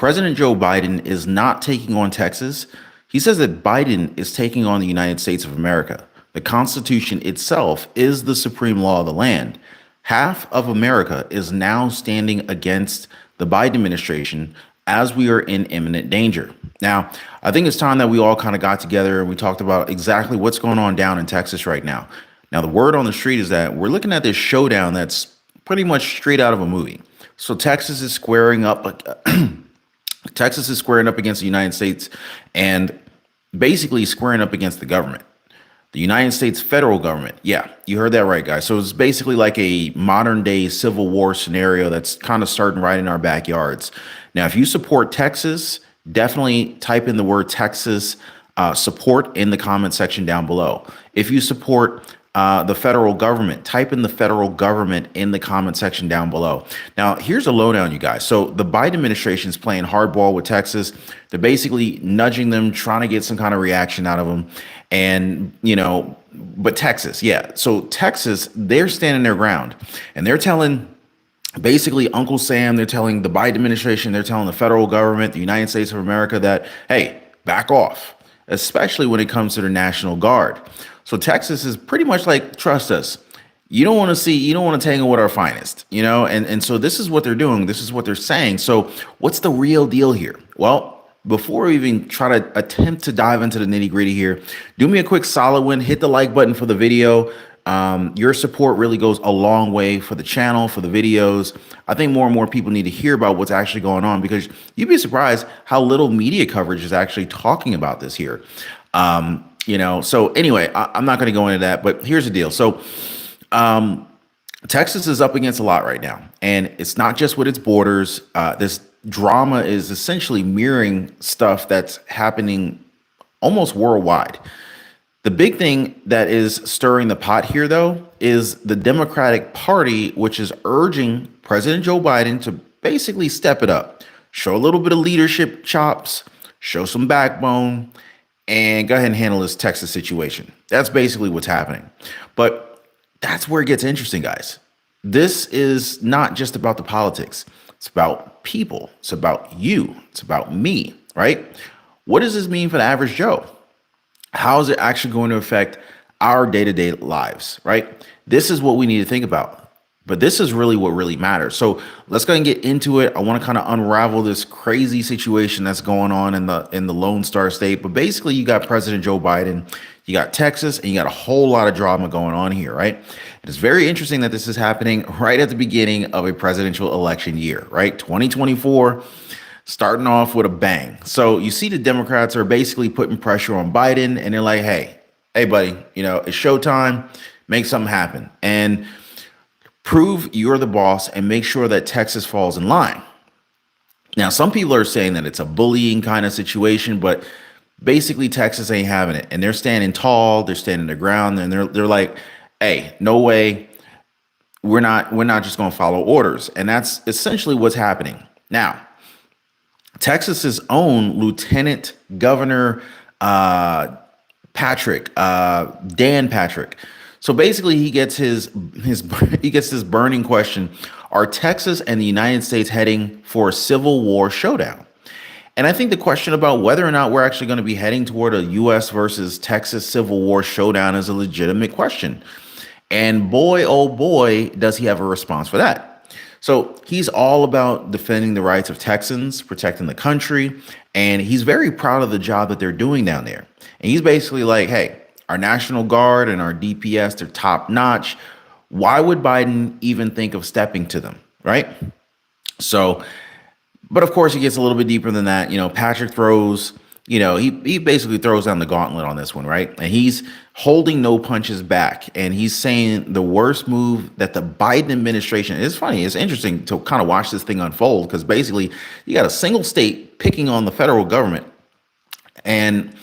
President Joe Biden is not taking on Texas. He says that Biden is taking on the United States of America. The Constitution itself is the supreme law of the land. Half of America is now standing against the Biden administration as we are in imminent danger. Now, I think it's time that we all kind of got together and we talked about exactly what's going on down in Texas right now. Now, the word on the street is that we're looking at this showdown that's pretty much straight out of a movie. So Texas is squaring up. Texas is squaring up against the United States and basically squaring up against the government. The United States federal government. Yeah, you heard that right, guys. So it's basically like a modern day Civil War scenario that's kind of starting right in our backyards. Now, if you support Texas, definitely type in the word Texas support in the comment section down below. If you support the federal government, type in the federal government in the comment section down below. Now, here's a lowdown, you guys. So the Biden administration is playing hardball with Texas. They're basically nudging them, trying to get some kind of reaction out of them. And, but Texas, yeah. So Texas, they're standing their ground and they're telling basically Uncle Sam, they're telling the Biden administration, they're telling the federal government, the United States of America that, hey, back off, especially when it comes to the National Guard. So Texas is pretty much like, trust us. You don't want to tangle with our finest, and so this is what they're doing. This is what they're saying. So what's the real deal here? Well, before we even try to attempt to dive into the nitty gritty here, do me a quick solid one. Hit the like button for the video. Your support really goes a long way for the channel, for the videos. I think more and more people need to hear about what's actually going on because you'd be surprised how little media coverage is actually talking about this here. So anyway, I'm not going to go into that, but here's the deal. So Texas is up against a lot right now, and it's not just with its borders. This drama is essentially mirroring stuff that's happening almost worldwide. The big thing that is stirring the pot here, though, is the Democratic Party, which is urging President Joe Biden to basically step it up, show a little bit of leadership chops, show some backbone, and go ahead and handle this Texas situation. That's basically what's happening. But that's where it gets interesting, guys. This is not just about the politics. It's about people. It's about you. It's about me, right? What does this mean for the average Joe? How is it actually going to affect our day-to-day lives, right? This is what we need to think about. But this is really what really matters. So let's go ahead and get into it. I want to kind of unravel this crazy situation that's going on in the Lone Star State. But basically, you got President Joe Biden, you got Texas, and you got a whole lot of drama going on here, right? It is very interesting that this is happening right at the beginning of a presidential election year, right? 2024, starting off with a bang. So you see the Democrats are basically putting pressure on Biden, and they're like, hey, buddy, it's showtime. Make something happen. And prove you're the boss and make sure that Texas falls in line. Now, some people are saying that it's a bullying kind of situation, but basically Texas ain't having it. And they're standing tall, they're standing their ground, and they're like, hey, no way. We're not just going to follow orders. And that's essentially what's happening. Now, Texas's own Lieutenant Governor Dan Patrick. So basically, he gets his burning question: are Texas and the United States heading for a Civil War showdown? And I think the question about whether or not we're actually going to be heading toward a U.S. versus Texas Civil War showdown is a legitimate question. And boy, oh boy, does he have a response for that. So he's all about defending the rights of Texans, protecting the country, and he's very proud of the job that they're doing down there. And he's basically like, hey, our National Guard and our DPS, they're top notch. Why would Biden even think of stepping to them, right? So, but of course, he gets a little bit deeper than that. Patrick throws, he basically throws down the gauntlet on this one, right? And he's holding no punches back. And he's saying the worst move that the Biden administration, it's funny, it's interesting to kind of watch this thing unfold because basically you got a single state picking on the federal government. And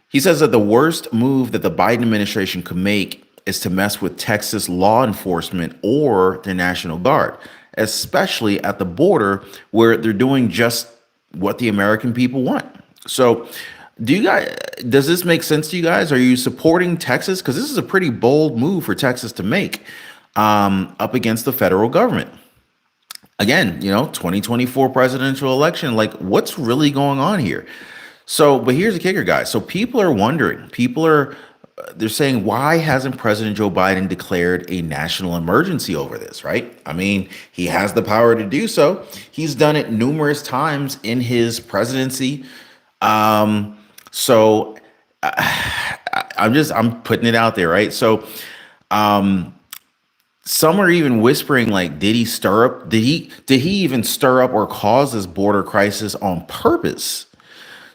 he says that the worst move that the Biden administration could make is to mess with Texas law enforcement or the National Guard, especially at the border where they're doing just what the American people want. So does this make sense to you guys? Are you supporting Texas? Because this is a pretty bold move for Texas to make up against the federal government. Again, 2024 presidential election, like what's really going on here? So, but here's the kicker, guys. So people are wondering, they're saying, why hasn't President Joe Biden declared a national emergency over this, right? I mean, he has the power to do so. He's done it numerous times in his presidency. So I'm putting it out there, right? So, some are even whispering, like, did he even stir up or cause this border crisis on purpose?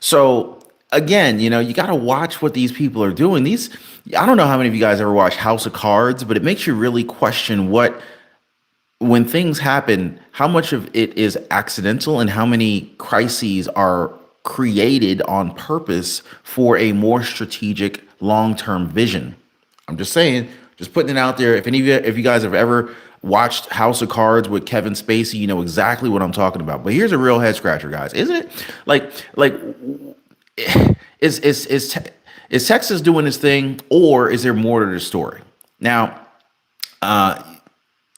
So again, you got to watch what these people are doing. I don't know how many of you guys ever watched House of Cards, but it makes you really question when things happen, how much of it is accidental and how many crises are created on purpose for a more strategic long-term vision. I'm just saying, just putting it out there. If you guys have ever watched House of Cards with Kevin Spacey, you know exactly what I'm talking about. But here's a real head scratcher, guys, isn't it? Like, is Texas doing this thing, or is there more to the story? Now,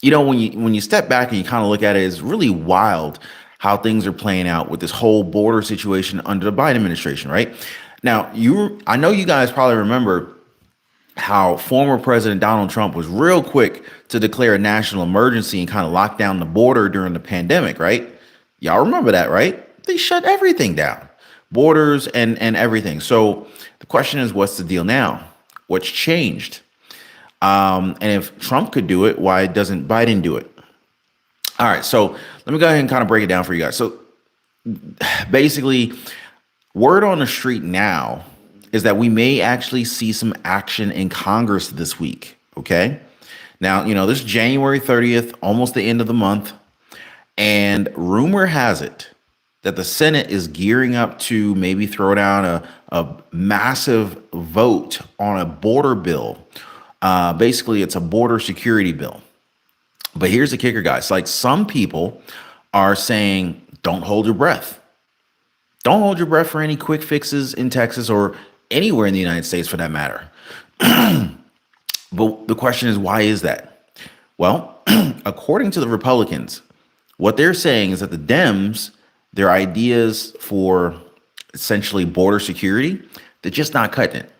when you step back and you kind of look at it, it's really wild how things are playing out with this whole border situation under the Biden administration, right? Now, I know you guys probably remember how former President Donald Trump was real quick to declare a national emergency and kind of lock down the border during the pandemic, right? Y'all remember that, right? They shut everything down, borders and everything. So the question is, what's the deal now? What's changed? And if Trump could do it, why doesn't Biden do it? All right, so let me go ahead and kind of break it down for you guys. So basically, word on the street now is that we may actually see some action in Congress this week, okay? Now, this is January 30th, almost the end of the month, and rumor has it that the Senate is gearing up to maybe throw down a massive vote on a border bill. Basically, it's a border security bill. But here's the kicker, guys. Like, some people are saying, don't hold your breath. Don't hold your breath for any quick fixes in Texas or anywhere in the United States for that matter. But the question is, why is that? Well, according to the Republicans, what they're saying is that the Dems, their ideas for essentially border security, they're just not cutting it.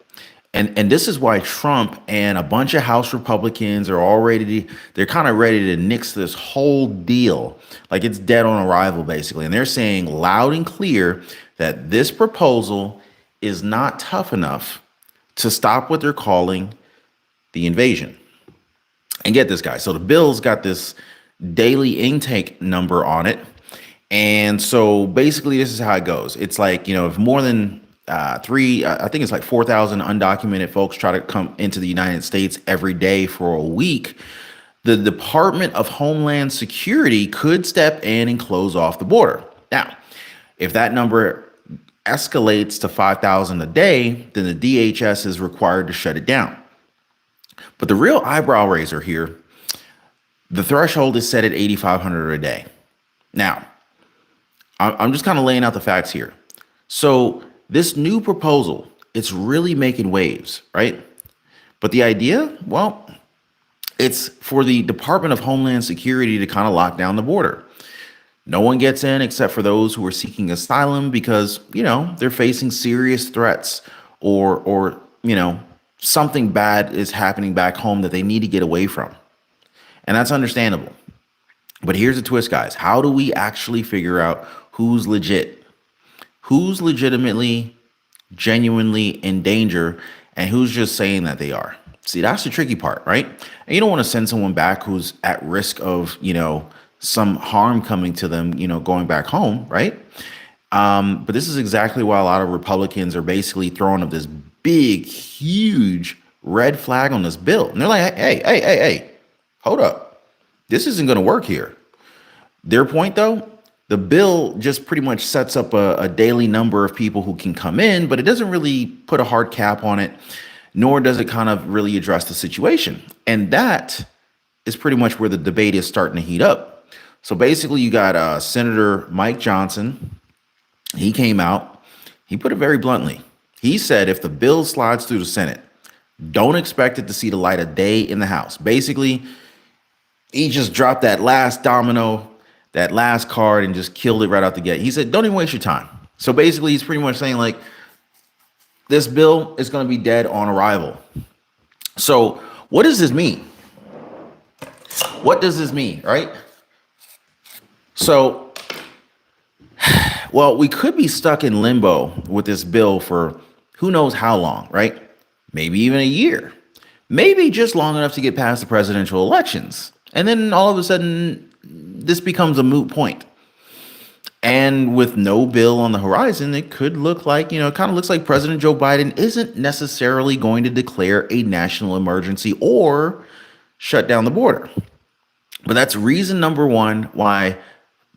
And this is why Trump and a bunch of House Republicans they're kind of ready to nix this whole deal. Like, it's dead on arrival, basically. And they're saying loud and clear that this proposal is not tough enough to stop what they're calling the invasion. And get this, guys. So the bill's got this daily intake number on it. And so basically this is how it goes. It's like, if more than I think it's like 4,000 undocumented folks try to come into the United States every day for a week, the Department of Homeland Security could step in and close off the border. Now, if that number escalates to 5,000 a day, then the DHS is required to shut it down. But the real eyebrow raiser here, the threshold is set at 8,500 a day. Now, I'm just kind of laying out the facts here. So this new proposal, it's really making waves, right? But the idea, well, it's for the Department of Homeland Security to kind of lock down the border. No one gets in except for those who are seeking asylum because, they're facing serious threats or something bad is happening back home that they need to get away from. And that's understandable. But here's the twist, guys. How do we actually figure out who's legit? Who's legitimately, genuinely in danger, and who's just saying that they are? See, that's the tricky part, right? And you don't want to send someone back who's at risk of, some harm coming to them, going back home, right? But this is exactly why a lot of Republicans are basically throwing up this big, huge red flag on this bill. And they're like, hey, hold up. This isn't going to work here. Their point, though, the bill just pretty much sets up a daily number of people who can come in, but it doesn't really put a hard cap on it, nor does it kind of really address the situation. And that is pretty much where the debate is starting to heat up. So basically, you got Senator Mike Johnson. He came out. He put it very bluntly. He said if the bill slides through the Senate, don't expect it to see the light of day in the House. Basically, he just dropped that last domino that last card and just killed it right out the gate. He said, don't even waste your time. So basically, he's pretty much saying, like, this bill is going to be dead on arrival. So what does this mean? What does this mean, right? So, well, we could be stuck in limbo with this bill for who knows how long, right? Maybe even a year. Maybe just long enough to get past the presidential elections. And then all of a sudden, this becomes a moot point. And with no bill on the horizon, it could look like, it kind of looks like President Joe Biden isn't necessarily going to declare a national emergency or shut down the border. But that's reason number one why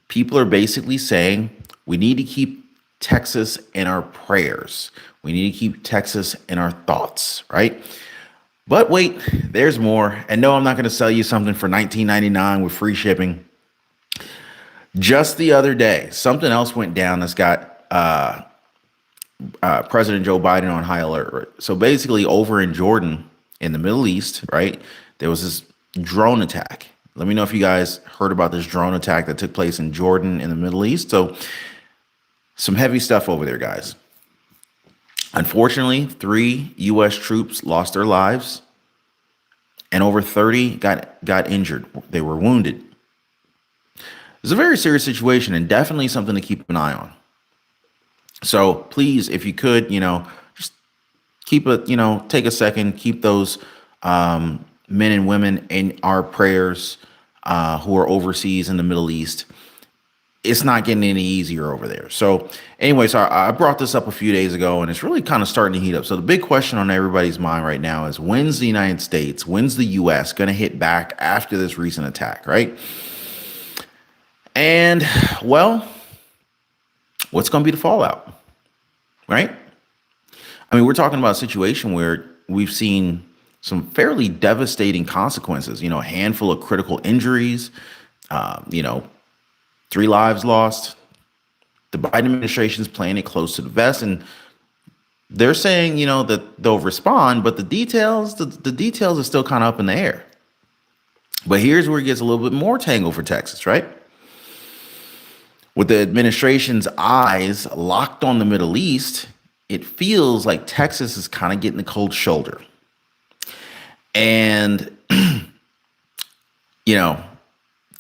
people are basically saying we need to keep Texas in our prayers. We need to keep Texas in our thoughts, right? But wait, there's more. And no, I'm not going to sell you something for $19.99 with free shipping. Just the other day, something else went down that's got President Joe Biden on high alert. So basically, over in Jordan, in the Middle East, right, there was this drone attack. Let me know if you guys heard about this drone attack that took place in Jordan in the Middle East. So some heavy stuff over there, guys. Unfortunately, 3 U.S. troops lost their lives, and over 30 got injured. They were wounded. It's a very serious situation and definitely something to keep an eye on. So please, if you could, just keep take a second, keep those men and women in our prayers who are overseas in the Middle East. It's not getting any easier over there. So anyway, so I brought this up a few days ago, and it's really kind of starting to heat up. So the big question on everybody's mind right now is, when's the United States, when's the U.S. going to hit back after this recent attack, right? And, well, what's going to be the fallout, right? I mean, we're talking about a situation where we've seen some fairly devastating consequences, a handful of critical injuries, 3 lives lost. The Biden administration is playing it close to the vest, and they're saying, that they'll respond, but the details are still kind of up in the air. But here's where it gets a little bit more tangled for Texas, right? With the administration's eyes locked on the Middle East, it feels like Texas is kind of getting the cold shoulder. And,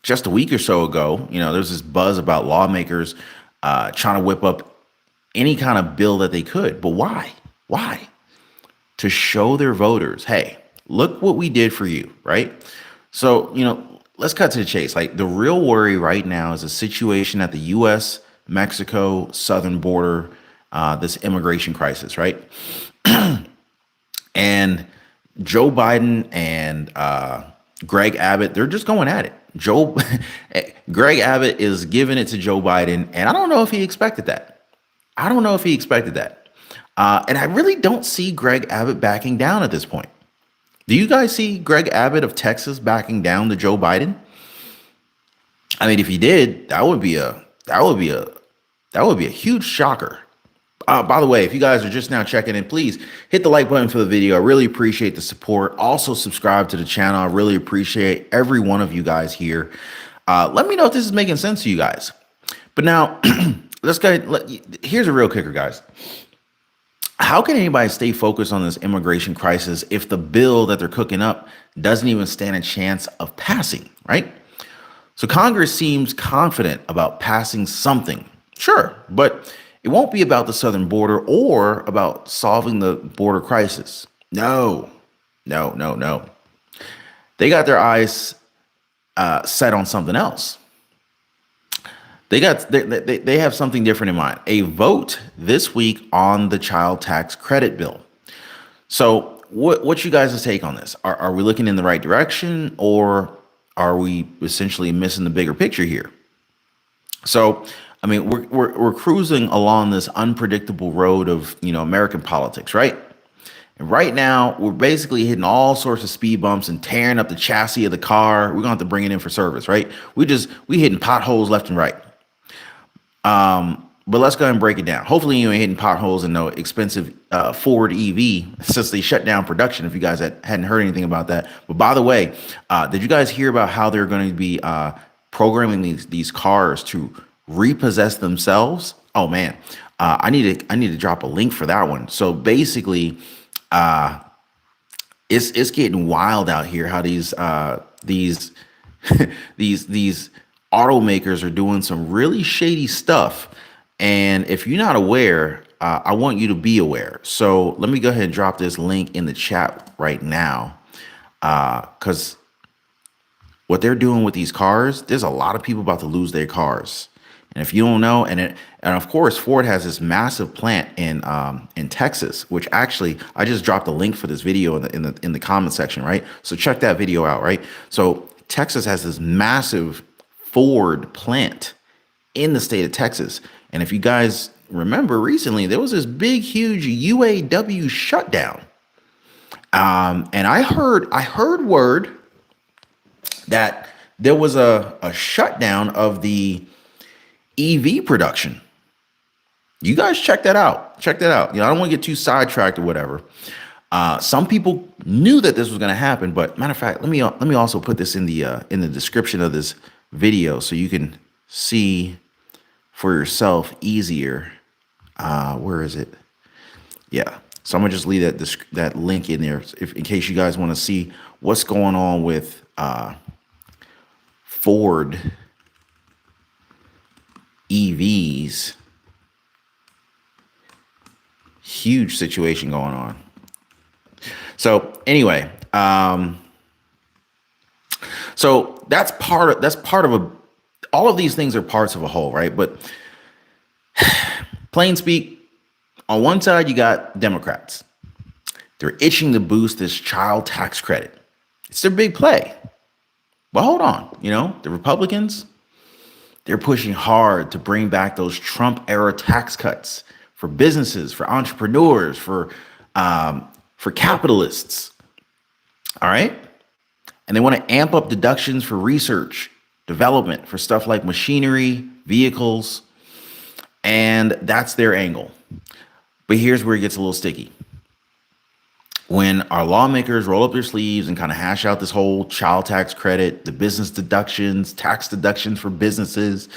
just a week or so ago, there's this buzz about lawmakers trying to whip up any kind of bill that they could. But why? Why? To show their voters, hey, look what we did for you, right? So, let's cut to the chase. Like, the real worry right now is a situation at the U.S. Mexico southern border, this immigration crisis, right? And Joe Biden and Greg Abbott, they're just going at it. Greg Abbott is giving it to Joe Biden, and I don't know if he expected that. And I really don't see Greg Abbott backing down at this point. Do you guys see Greg Abbott of Texas backing down to Joe Biden? I mean, if he did, that would be a huge shocker. By the way, if you guys are just now checking in, please hit the like button for the video. I really appreciate the support. Also, subscribe to the channel. I really appreciate every one of you guys here. Let me know if this is making sense to you guys. But now, let's go. Here's a real kicker, guys. How can anybody stay focused on this immigration crisis if the bill that they're cooking up doesn't even stand a chance of passing, right? So Congress seems confident about passing something. Sure, but it won't be about the southern border or about solving the border crisis. No. They got their eyes set on something else. They have something different in mind. A vote this week on the child tax credit bill. So what's you guys' take on this? Are we looking in the right direction, or are we essentially missing the bigger picture here? So, I mean, we're cruising along this unpredictable road of, American politics, right? And right now, we're basically hitting all sorts of speed bumps and tearing up the chassis of the car. We're going to have to bring it in for service, right? We hitting potholes left and right. But let's go ahead and break it down. Hopefully you ain't hitting potholes in no expensive Ford EV since they shut down production, if you guys hadn't heard anything about that. But by the way, did you guys hear about how they're going to be programming these cars to repossess themselves. Oh man, I need to drop a link for that one. So basically, it's getting wild out here. How these these automakers are doing some really shady stuff. And if you're not aware, I want you to be aware. So let me go ahead and drop this link in the chat right now, because what they're doing with these cars, there's a lot of people about to lose their cars. And if you don't know, and of course, Ford has this massive plant in Texas, which actually I just dropped a link for this video in the comment section, right? So check that video out, right? So Texas has this massive Ford plant in the state of Texas, and if you guys remember, recently there was this big, huge UAW shutdown, and I heard word that there was a shutdown of the EV production. You guys check that out. Check that out. You know, I don't want to get too sidetracked or whatever. Some people knew that this was going to happen, but matter of fact, let me also put this in the description of this video so you can see for yourself easier. Where is it? Yeah. So I'm gonna just leave that link in there in case you guys want to see what's going on with Ford EVs. Huge situation going on. So anyway, so that's part of all of these things are parts of a whole, right? But plain speak, on one side you got Democrats. They're itching to boost this child tax credit. It's their big play. But hold on, the Republicans, they're pushing hard to bring back those Trump era tax cuts for businesses, for entrepreneurs, for capitalists. All right. And they want to amp up deductions for research, development, for stuff like machinery, vehicles. And that's their angle. But here's where it gets a little sticky. When our lawmakers roll up their sleeves and kind of hash out this whole child tax credit, the business deductions, tax deductions for businesses,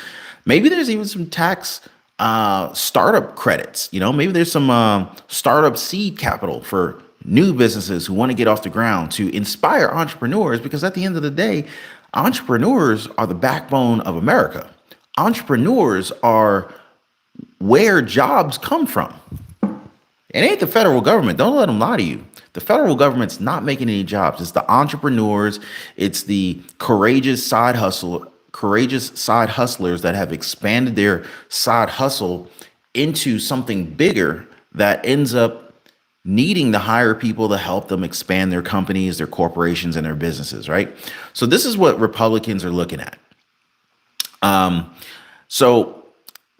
maybe there's even some tax startup credits. Maybe there's some startup seed capital for new businesses who want to get off the ground, to inspire entrepreneurs, because at the end of the day, entrepreneurs are the backbone of America. Entrepreneurs are where jobs come from. It ain't the federal government. Don't let them lie to you. The federal government's not making any jobs. It's the entrepreneurs. It's the courageous side hustlers that have expanded their side hustle into something bigger that ends up needing to hire people to help them expand their companies, their corporations, and their businesses, right? So this is what Republicans are looking at.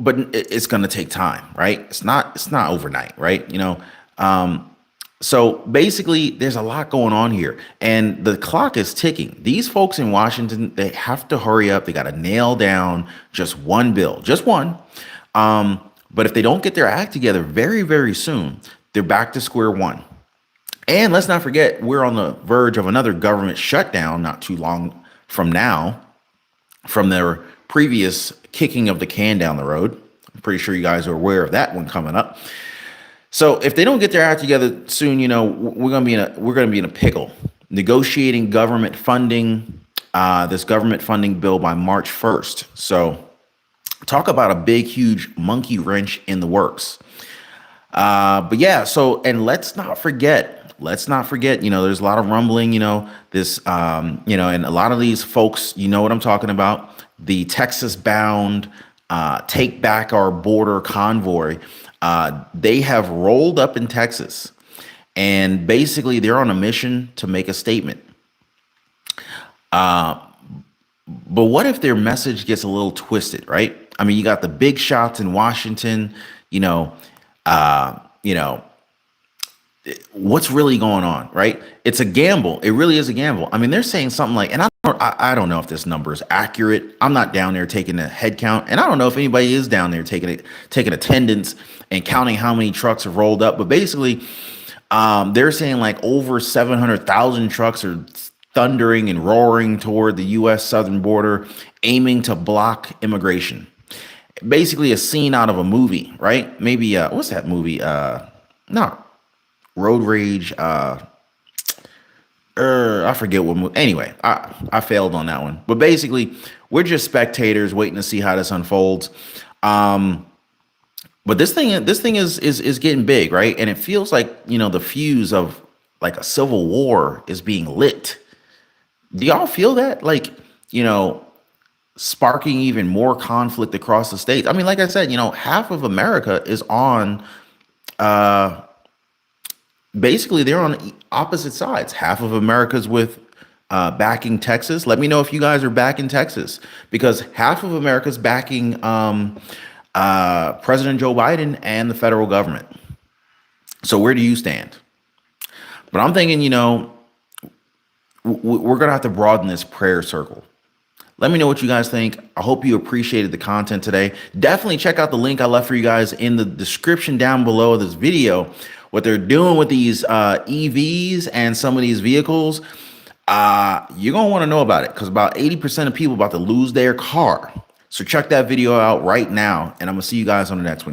But it's going to take time, right? It's not overnight, right? So basically there's a lot going on here, and the clock is ticking. These folks in Washington, they have to hurry up. They got to nail down just one bill, just one. But if they don't get their act together very, very soon, they're back to square one. And let's not forget, we're on the verge of another government shutdown not too long from now, from their previous kicking of the can down the road. I'm pretty sure you guys are aware of that one coming up. So if they don't get their act together soon, we're going to be in a pickle. Negotiating government funding, this government funding bill by March 1st. So talk about a big, huge monkey wrench in the works. But yeah, so, and let's not forget, there's a lot of rumbling, this, and a lot of these folks, what I'm talking about, the Texas bound, take back our border convoy. They have rolled up in Texas, and basically they're on a mission to make a statement. But what if their message gets a little twisted, right? I mean, you got the big shots in Washington, what's really going on, right? It's a gamble. It really is a gamble. I mean, they're saying something like, and I don't know if this number is accurate. I'm not down there taking a head count, and I don't know if anybody is down there taking attendance and counting how many trucks have rolled up. But basically, they're saying like over 700,000 trucks are thundering and roaring toward the U.S. southern border, aiming to block immigration. Basically, a scene out of a movie, right? Maybe what's that movie? Not Road Rage. I forget what movie. Anyway, I failed on that one. But basically, we're just spectators waiting to see how this unfolds. Um, but this thing is getting big, right? And it feels like the fuse of like a civil war is being lit. Do y'all feel that? Like, you know, sparking even more conflict across the states. I mean, like I said, half of America is on basically they're on opposite sides. Half of America's with backing Texas. Let me know if you guys are backing Texas because half of America's backing President Joe Biden and the federal government. So where do you stand? But I'm thinking, we're gonna have to broaden this prayer circle. Let me know what you guys think. I hope you appreciated the content today. Definitely check out the link I left for you guys in the description down below of this video. What they're doing with these EVs and some of these vehicles, you're going to want to know about it because about 80% of people about to lose their car. So check that video out right now, and I'm going to see you guys on the next one.